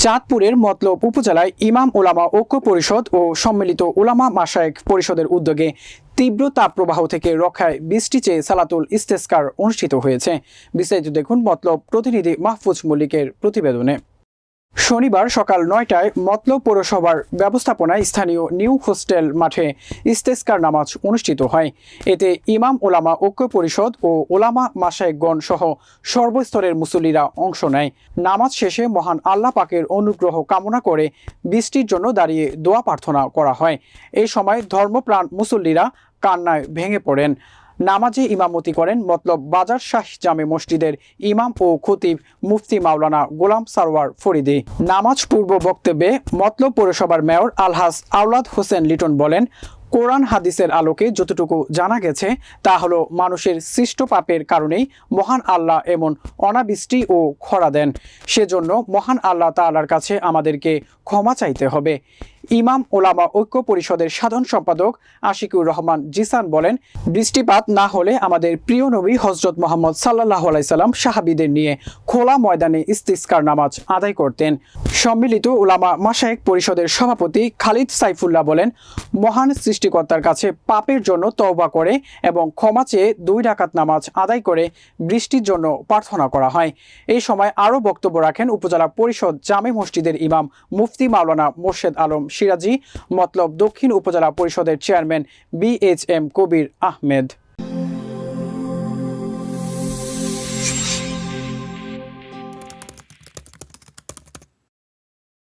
চাঁদপুরের মতলব উপজেলায় ইমাম ওলামা ঐক্য পরিষদ ও সম্মিলিত ওলামা মাশায়েখ পরিষদের উদ্যোগে তীব্র তাপপ্রবাহ থেকে রক্ষায় বৃষ্টি চেয়ে সালাতুল ইস্তেসকার অনুষ্ঠিত হয়েছে। বিস্তারিত দেখুন মতলব প্রতিনিধি মাহফুজ মল্লিকের প্রতিবেদনে। শনিবার সকাল ৯টায় মতলব পৌরসভার ব্যবস্থাপনায় স্থানীয় নিউ হোস্টেল মাঠে ইস্তেসকার নামাজ অনুষ্ঠিত হয়। এতে ইমাম ওলামা ঐক্য পরিষদ ও ওলামা মাশায়েখগণ সহ সর্বস্তরের মুসল্লিরা অংশ নেয়। নামাজ শেষে মহান আল্লাহ পাকের অনুগ্রহ কামনা করে বৃষ্টির জন্য দাঁড়িয়ে দোয়া প্রার্থনা করা হয়। এই সময় ধর্মপ্রাণ মুসল্লিরা কান্নায় ভেঙে পড়েন। নামাজে ইমামতি করেন মতলব বাজার শাহ জামে মসজিদের ইমাম ও খতিব মুফতি মাওলানা গোলাম সারওয়ার ফরিদি। নামাজ পূর্ব বক্তব্যে মতলব পৌরসভার মেয়র আলহাজ আওলাদ হোসেন লিটন বলেন, কোরআন হাদিসের আলোকে যতটুকু জানা গেছে তা হলো মানুষের সৃষ্ট পাপের কারণেই মহান আল্লাহ এমন অনাবৃষ্টি ও খরা দেন। সেজন্য মহান আল্লাহ তাআলার কাছে আমাদেরকে ক্ষমা চাইতে হবে। ইমাম ওলামা ঐক্য পরিষদের সাধারণ সম্পাদক আশিকুর রহমান জিসান বলেন, বৃষ্টিপাত না হলে আমাদের প্রিয় নবী হযরত মুহাম্মদ সাল্লাল্লাহু আলাইহি সাল্লাম সাহাবীদের নিয়ে খোলা ময়দানে ইস্তিসকার নামাজ আদায় করতেন। সম্মিলিত ওলামা মাশায়েখ পরিষদের সভাপতি খালিদ সাইফুল্লাহ বলেন, মহান সৃষ্টিকর্তার কাছে পাপের জন্য তওবা করে এবং ক্ষমা চেয়ে 2 রাকাত নামাজ আদায় করে বৃষ্টির জন্য প্রার্থনা করা হয়। এই সময় আরও বক্তব্য রাখেন উপজেলা পরিষদ জামে মসজিদের ইমাম মুফতি মাওলানা মোর্শেদ আলম সিরাজি, মতলব দক্ষিণ উপজেলা পরিষদের চেয়ারম্যান BHM কবির আহমেদ।